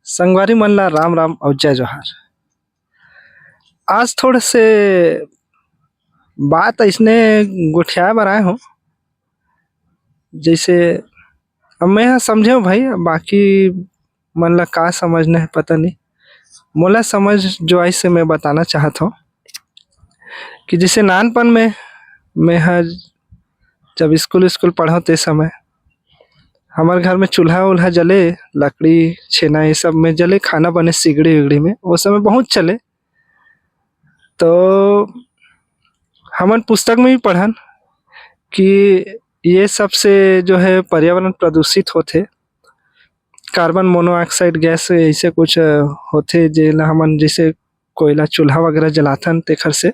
संगवारी मन ला राम राम और जय जोहार। आज थोड़े से बात ऐसने गोठियाए बर आए हो जैसे अब मैं यहाँ समझे हूँ भाई, बाकी मन ला का समझना है पता नहीं। मोला समझ जो ऐसे मैं बताना चाहता हूँ कि जैसे नानपन में मैं यहाँ जब स्कूल स्कूल पढ़ा ते समय हमारे घर में चूल्हा उल्हा जले, लकड़ी छेना ये सब में जले, खाना बने सिगड़ी विगड़ी में, वो समय बहुत चले। तो हमन पुस्तक में भी पढ़न कि ये सबसे जो है पर्यावरण प्रदूषित होते, कार्बन मोनोऑक्साइड गैस ऐसे कुछ होते जेला हमन जैसे कोयला चूल्हा वगैरह जलाथन तेखर से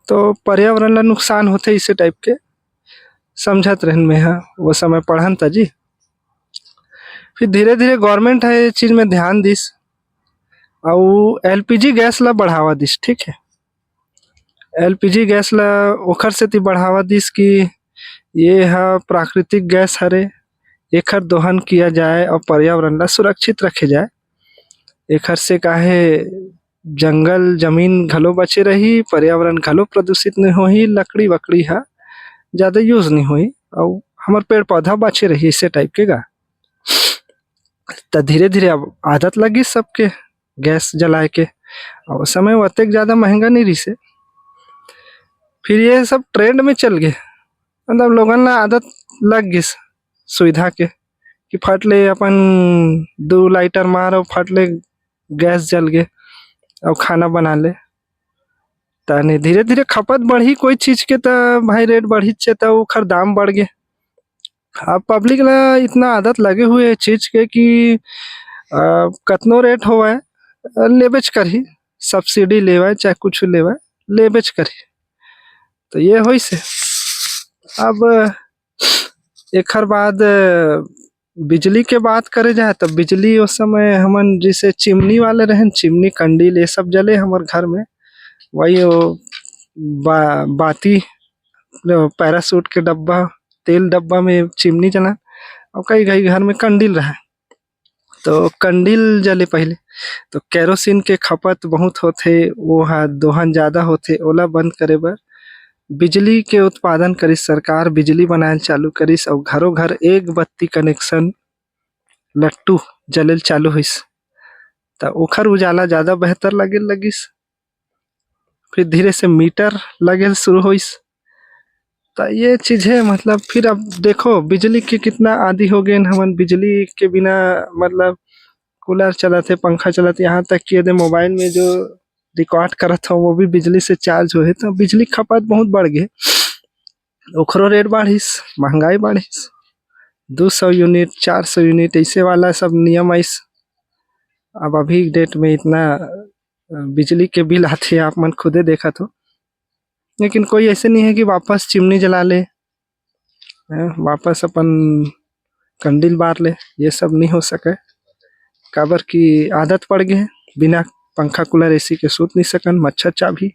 तो पर्यावरण ला नुकसान होते, इसे टाइप के समझत रहन में हाँ वो समय पढ़न था जी। फिर धीरे धीरे गवर्नमेंट है ये चीज में ध्यान दिस और एलपीजी गैस ला बढ़ावा दिस। ठीक है, एलपीजी गैस ला ओखर से बढ़ावा दिस कि ये है प्राकृतिक गैस हरे, एखर दोहन किया जाए और पर्यावरण ला सुरक्षित रखे जाए। एखर से काहे जंगल जमीन घलो बचे रही, पर्यावरण घलो प्रदूषित नहीं होही, लकड़ी वकड़ी हा ज्यादा यूज नहीं होही और हमार पेड़ पौधा बचे रही, इसे टाइप के गा। तो धीरे धीरे अब आदत लगी सबके गैस जलाए के, और उस समय अतेक ज्यादा महंगा नहीं रही से। फिर ये सब ट्रेंड में चल गए, मतलब लोगन ला आदत लग गई सुविधा के कि फट ले अपन 2 लाइटर मार और फट ले गैस जल गए और खाना बना ले। तने धीरे धीरे खपत बढ़ी कोई चीज के, तो भाई रेट बढ़ी चे तो ओखर दाम बढ़ गए। अब पब्लिक ला इतना आदत लगे हुए है चीज के कि कतनो रेट होवे लेबेच करही, सब्सिडी लेवे चाहे कुछ लेवे लेबेच करही। तो ये होई से अब एखर बाद बिजली के बात करे जाए तो बिजली उस समय हमन जैसे चिमनी वाले रहन, चिमनी कंडील ये सब जले हमारे घर में, वही वो बाती पैरासूट के डब्बा तेल डब्बा में चिमनी जला, और कई कई घर में कंडील रहा। तो कंडील जले पहले तो केरोसिन के खपत बहुत होते, वो हा दोहन ज्यादा होते, ओला बंद करे बर बिजली के उत्पादन करिस सरकार, बिजली बनाए चालू करिस और घरों घर एक बत्ती कनेक्शन लट्टू जलेल चालू होइस। तो ओखर उजाला ज्यादा बेहतर लगे लगिस। फिर धीरे से मीटर लगे शुरू होइस। तो ये चीज है, मतलब फिर अब देखो बिजली के कितना आदि हो गए हमन, बिजली के बिना मतलब कूलर चलाते, पंखा चलाते, यहाँ तक कि यदि मोबाइल में जो रिकॉर्ड करत हो वो भी बिजली से चार्ज हो है। तो बिजली खपत बहुत बढ़ गए, ओखरो रेट बढ़िस, महंगाई बढ़िस, 200 यूनिट 400 यूनिट ऐसे वाला सब नियम आइस। अब अभी डेट में इतना बिजली के बिल आते आप मन खुदे देखा तो, लेकिन कोई ऐसे नहीं है कि वापस चिमनी जला ले, वापस अपन कंडील बार ले, ये सब नहीं हो सके। काबर की आदत पड़ गए, बिना पंखा कूलर एसी के सूत नहीं सकन, मच्छर चाभी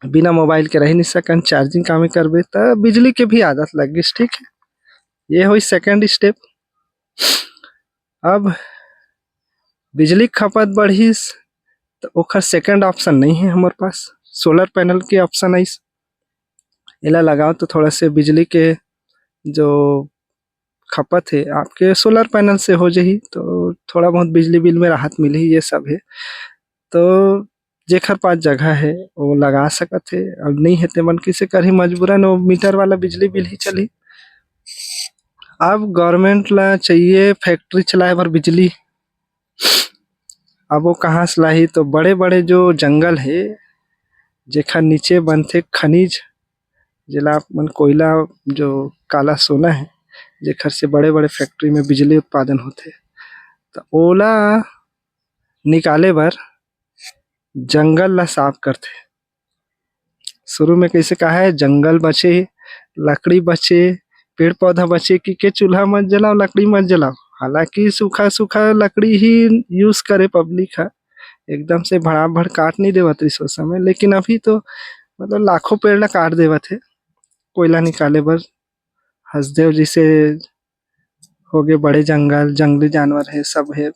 बिना मोबाइल के रह नहीं सकन, चार्जिंग काम करबे तो बिजली के भी आदत लग गई। ठीक है, ये हुई सेकंड स्टेप। अब बिजली खपत बढ़िस तो ओखर सेकंड ऑप्शन नहीं है हमारे पास, सोलर पैनल के ऑप्शन आइस। एला लगाओ तो थोड़ा से बिजली के जो खपत है आपके सोलर पैनल से हो जाही, तो थोड़ा बहुत बिजली बिल में राहत मिली, ये सब है। तो जेखर पास जगह है वो लगा सकत है, अब नहीं है ते मन किसे करही मजबूरन वो मीटर वाला बिजली बिल ही चली। अब गवर्नमेंट ला चाहिए फैक्ट्री चलाए बर बिजली, अब वो कहाँ से लाही, तो बड़े बड़े जो जंगल है जेखर नीचे बनथे खनिज, जेला मन कोयला जो काला सोना है, जेखर से बड़े बड़े फैक्ट्री में बिजली उत्पादन होते, तो ओला निकाले बर जंगल ला साफ करथे। शुरू में कैसे कहा है, जंगल बचे, लकड़ी बचे, पेड़ पौधा बचे कि के चूल्हा मत जलाओ, लकड़ी मत जलाओ। हालांकि सूखा सूखा लकड़ी ही यूज करे पब्लिक है, एकदम से भड़ा भड़ काट नहीं देवत रही उस समय। लेकिन अभी तो मतलब लाखों पेड़ ला काट देवत है कोयला निकाले बर। हसदेव जी से हो गए बड़े जंगल, जंगली जानवर है, सब है।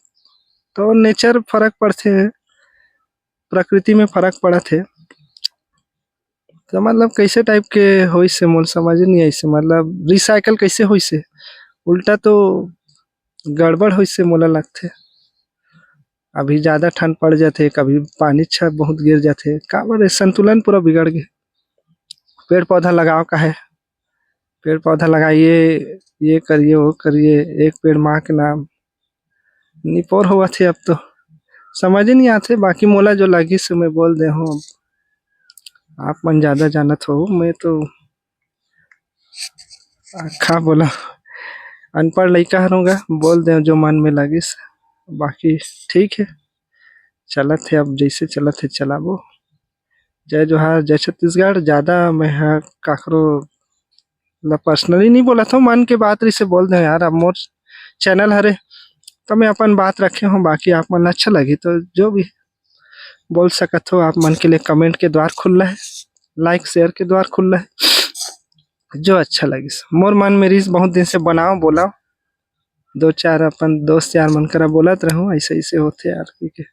तो नेचर फर्क पड़थे, प्रकृति में फर्क पड़त हे। तो मतलब कैसे टाइप के होइस हे मोला समझ नहीं आइस हे, मतलब रिसाइकल कैसे होइस हे? उल्टा तो गड़बड़ होइस हे मोला लगथे। अभी ज़्यादा ठंड पड़ जाथे, कभी पानी छ बहुत गिर जाथे, काबर ए संतुलन पूरा बिगड़ गे। पेड़-पौधा लगाओ काहे? पेड़-पौधा लगाइए, ये करिए, वो करिए, एक पेड़ माँ के नाम। निपोर होवत हे अब तो, समझ ही नहीं आथे। बाकी मोला जो लगिस मैं बोल दे हूँ, आप मन ज़्यादा जानत हो, मैं तो का बोला, अनपढ़ लइका हरहुँगा, बोल देव जो मन में लगिस। बाकी ठीक है, चलत हे अब जइसे चलत हे चलाबो। जय जोहार, जय छत्तीसगढ़। ज़्यादा मैं ह काकरो ल पर्सनली नहीं बोलत हूँ, मन के बात रहिस हे बोल देव यार, अब मोर चैनल हरे तो मैं अपन बात रखे हूँ। बाकी आप मन ला अच्छा लगी तो जो भी बोल सकत हो, आप मन के लिए कमेंट के द्वार खुल्ला है, लाइक शेयर के द्वार खुल्ला है, जो अच्छा लगिस। मोर मन में रिस बहुत दिन से बनाओ बोलाओ, दो चार अपन दोस्त यार मन करा बोलत रहूं, ऐसे ऐसे होथे यार के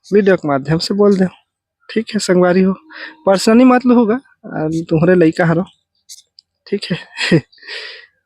वीडियो के माध्यम से बोल दे। ठीक है संगवारी हो, पर्सनली मतलब होगा, तुम्हारे लइका हरो, ठीक है।